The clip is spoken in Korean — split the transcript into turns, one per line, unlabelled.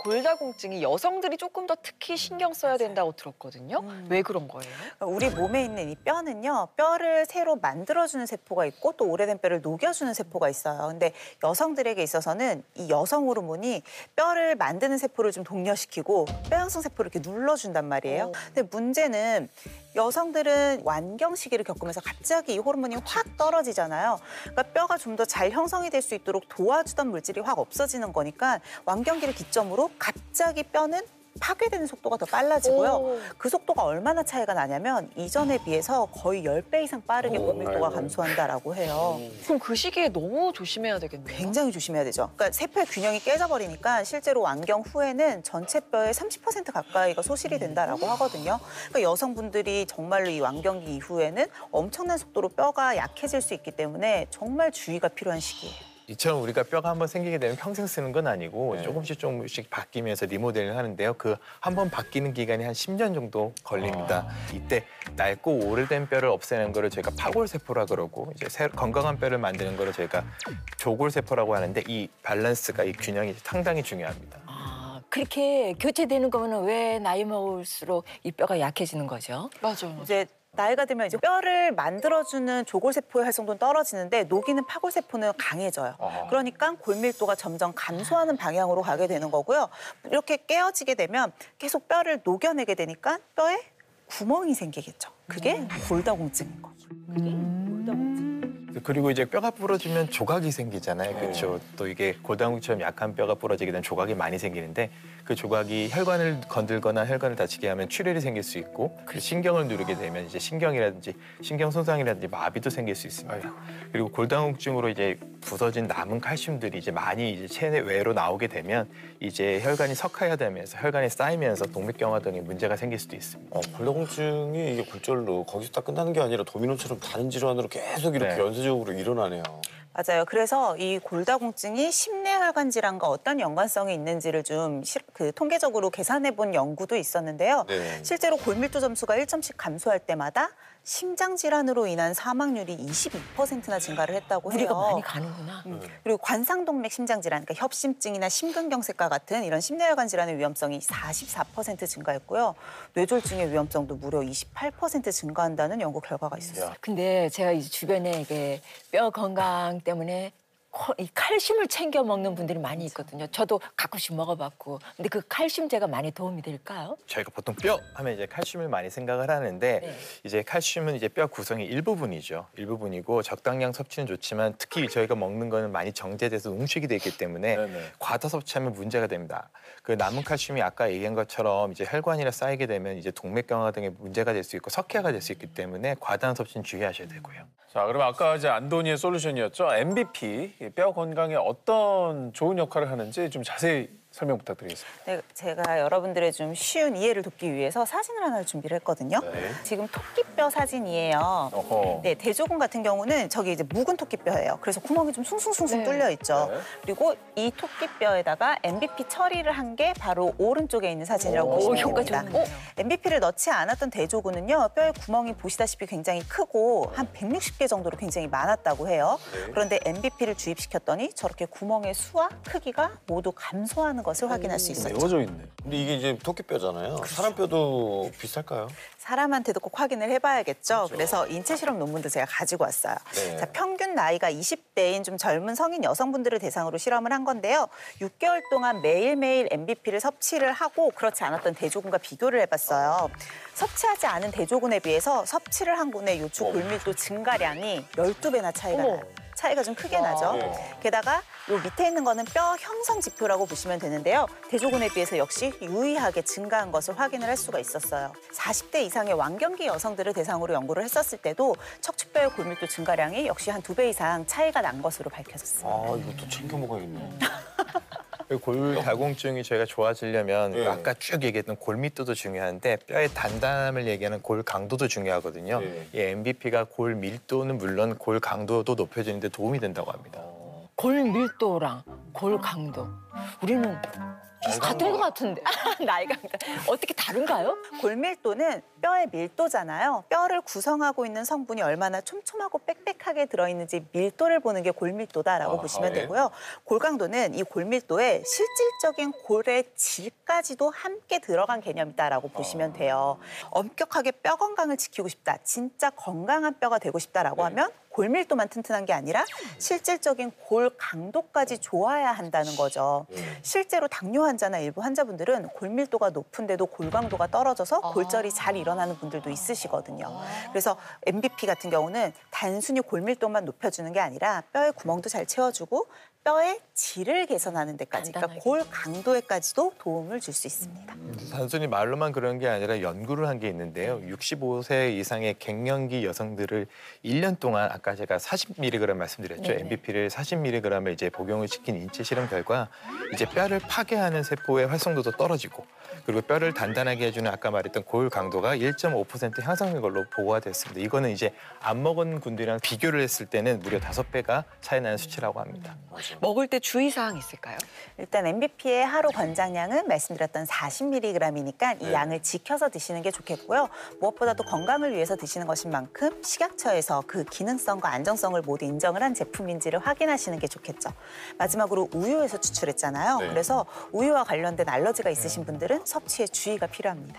골다공증이 여성들이 조금 더 특히 신경 써야 된다고 들었거든요. 왜 그런 거예요?
우리 몸에 있는 이 뼈는요, 뼈를 새로 만들어주는 세포가 있고 또 오래된 뼈를 녹여주는 세포가 있어요. 근데 여성들에게 있어서는 이 여성 호르몬이 뼈를 만드는 세포를 좀 독려시키고 뼈 형성 세포를 이렇게 눌러준단 말이에요. 근데 문제는 여성들은 완경 시기를 겪으면서 갑자기 이 호르몬이 확 떨어지잖아요. 그러니까 뼈가 좀 더 잘 형성이 될 수 있도록 도와주던 물질이 확 없어지는 거니까 완경기를 기점으로 갑자기 뼈는 파괴되는 속도가 더 빨라지고요. 그 속도가 얼마나 차이가 나냐면 이전에 비해서 거의 10배 이상 빠르게 골밀도가 감소한다라고 해요.
그럼 그 시기에 너무 조심해야 되겠네요.
굉장히 조심해야 되죠. 그러니까 세포의 균형이 깨져버리니까 실제로 완경 후에는 전체 뼈의 30% 가까이가 소실이 된다라고 하거든요. 그러니까 여성분들이 정말로 이 완경기 이후에는 엄청난 속도로 뼈가 약해질 수 있기 때문에 정말 주의가 필요한 시기예요.
이처럼 우리가 뼈가 한번 생기게 되면 평생 쓰는 건 아니고 조금씩 바뀌면서 리모델링 하는데요. 그 한 번 바뀌는 기간이 한 10년 정도 걸립니다. 이때 낡고 오래된 뼈를 없애는 거를 저희가 파골세포라 그러고 이제 건강한 뼈를 만드는 거를 저희가 조골세포라고 하는데 이 밸런스가 이 균형이 상당히 중요합니다.
그렇게 교체되는 거면 왜 나이 먹을수록 이 뼈가 약해지는 거죠?
맞아요.
이제 나이가 들면 이제 뼈를 만들어주는 조골세포의 활성도는 떨어지는데 녹이는 파골세포는 강해져요. 그러니까 골밀도가 점점 감소하는 방향으로 가게 되는 거고요. 이렇게 깨어지게 되면 계속 뼈를 녹여내게 되니까 뼈에 구멍이 생기겠죠. 그게 골다공증인 거죠.
그리고 이제 뼈가 부러지면 조각이 생기잖아요. 그렇죠. 또 이게 골다공증처럼 약한 뼈가 부러지게 되면 조각이 많이 생기는데 그 조각이 혈관을 건들거나 혈관을 다치게 하면 출혈이 생길 수 있고 그 신경을 누르게 되면 이제 신경이라든지 신경 손상이라든지 마비도 생길 수 있습니다. 그리고 골다공증으로 이제 부서진 남은 칼슘들이 이제 많이 이제 체내외로 나오게 되면 이제 혈관이 석하화되면서 혈관이 쌓이면서 동맥경화 등의 문제가 생길 수도 있습니다.
골다공증이 이게 골절로 거기서 딱 끝나는 게 아니라 도미노처럼 다른 질환으로 계속 이렇게 연쇄적으로 일어나네요.
맞아요. 그래서 이 골다공증이 심내혈관 질환과 어떤 연관성이 있는지를 좀 통계적으로 계산해 본 연구도 있었는데요. 실제로 골밀도 점수가 1점씩 감소할 때마다 심장 질환으로 인한 사망률이 22%나 증가를 했다고 해요.
우리가 많이 가는구나.
그리고 관상동맥 심장 질환, 그러니까 협심증이나 심근경색과 같은 이런 심내혈관 질환의 위험성이 44% 증가했고요. 뇌졸중의 위험성도 무려 28% 증가한다는 연구 결과가 있었어요.
근데 제가 이제 주변에 이게 뼈 건강 때문에 이 칼슘을 챙겨 먹는 분들이 많이 있거든요. 저도 가끔씩 먹어봤고. 근데 그 칼슘제가 많이 도움이 될까요?
저희가 보통 뼈 하면 이제 칼슘을 많이 생각을 하는데 이제 칼슘은 이제 뼈 구성의 일부분이죠. 일부분이고 적당량 섭취는 좋지만 특히 저희가 먹는 거는 많이 정제돼서 응축이 되기 때문에 과다 섭취하면 문제가 됩니다. 그 남은 칼슘이 아까 얘기한 것처럼 이제 혈관이나 쌓이게 되면 이제 동맥경화 등의 문제가 될 수 있고 석회화가 될 수 있기 때문에 과다한 섭취는 주의하셔야 되고요.
자, 그럼 아까 이제 안도니의 솔루션이었죠. MVP, 뼈 건강에 어떤 좋은 역할을 하는지 좀 자세히 설명 부탁드리겠습니다.
네, 제가 여러분들의 좀 쉬운 이해를 돕기 위해서 사진을 하나 준비를 했거든요. 지금 토끼뼈 사진이에요. 네, 대조군 같은 경우는 저기 이제 묵은 토끼뼈예요. 그래서 구멍이 좀 숭숭숭숭 뚫려 있죠. 그리고 이 토끼뼈에다가 MVP 처리를 한 게 바로 오른쪽에 있는 사진이라고 보시면
효과
됩니다.
좋네요.
MVP를 넣지 않았던 대조군은요, 뼈의 구멍이 보시다시피 굉장히 크고 한 160개 정도로 굉장히 많았다고 해요. 그런데 MVP를 주입시켰더니 저렇게 구멍의 수와 크기가 모두 감소하는 것을 확인할 수 있었죠.
메워져 있네.
근데 이게 이제 토끼뼈잖아요. 사람 뼈도 비슷할까요?
사람한테도 꼭 확인을 해봐야겠죠. 그래서 인체 실험 논문도 제가 가지고 왔어요. 자, 평균 나이가 20대인 좀 젊은 성인 여성분들을 대상으로 실험을 한 건데요. 6개월 동안 매일매일 MVP를 섭취를 하고 그렇지 않았던 대조군과 비교를 해봤어요. 섭취하지 않은 대조군에 비해서 섭취를 한 군의 요추 골밀도 증가량이 12배나 차이가 나요. 차이가 좀 크게 나죠. 게다가 요 밑에 있는 거는 뼈 형성 지표라고 보시면 되는데요. 대조군에 비해서 역시 유의하게 증가한 것을 확인을 할 수가 있었어요. 40대 이상의 완경기 여성들을 대상으로 연구를 했었을 때도 척추뼈의 골밀도 증가량이 역시 한 2배 이상 차이가 난 것으로 밝혀졌습니다.
아, 이것도 챙겨 먹어야겠네.
골다공증이 저희가 좋아지려면 아까 쭉 얘기했던 골밀도도 중요한데 뼈의 단단함을 얘기하는 골 강도도 중요하거든요. 이 MVP가 골 밀도는 물론 골 강도도 높여주는 데 도움이 된다고 합니다.
골 밀도랑 골 강도. 우리는 같은 것 같은데. 나이가 어떻게 다른가요?
골밀도는 뼈의 밀도잖아요. 뼈를 구성하고 있는 성분이 얼마나 촘촘하고 빽빽하게 들어있는지 밀도를 보는 게 골밀도다라고 보시면 되고요. 골강도는 이 골밀도에 실질적인 골의 질까지도 함께 들어간 개념이다라고 보시면 돼요. 엄격하게 뼈 건강을 지키고 싶다, 진짜 건강한 뼈가 되고 싶다라고 하면 골밀도만 튼튼한 게 아니라 실질적인 골 강도까지 좋아야 한다는 거죠. 실제로 당뇨 환자나 일부 환자분들은 골밀도가 높은데도 골 강도가 떨어져서 골절이 잘 일어나는 분들도 있으시거든요. 그래서 MVP 같은 경우는 단순히 골밀도만 높여주는 게 아니라 뼈의 구멍도 잘 채워주고 뼈의 질을 개선하는 데까지, 그러니까 골 강도에까지도 도움을 줄 수 있습니다.
단순히 말로만 그런 게 아니라 연구를 한 게 있는데요. 65세 이상의 갱년기 여성들을 1년 동안 아까 제가 40mg 말씀드렸죠. MBP를 40mg을 이제 복용을 시킨 인체 실험 결과 이제 뼈를 파괴하는 세포의 활성도도 떨어지고 그리고 뼈를 단단하게 해주는 아까 말했던 골 강도가 1.5% 향상된 걸로 보고가 됐습니다. 이거는 이제 안 먹은 분들이랑 비교를 했을 때는 무려 5배가 차이 나는 수치라고 합니다.
먹을 때 주의사항 있을까요?
일단 MBP의 하루 권장량은 말씀드렸던 40mg이니까 이 양을 지켜서 드시는 게 좋겠고요. 무엇보다도 건강을 위해서 드시는 것인 만큼 식약처에서 그 기능성과 안정성을 모두 인정을 한 제품인지를 확인하시는 게 좋겠죠. 마지막으로 우유에서 추출했잖아요. 그래서 우유와 관련된 알러지가 있으신 분들은 섭취에 주의가 필요합니다.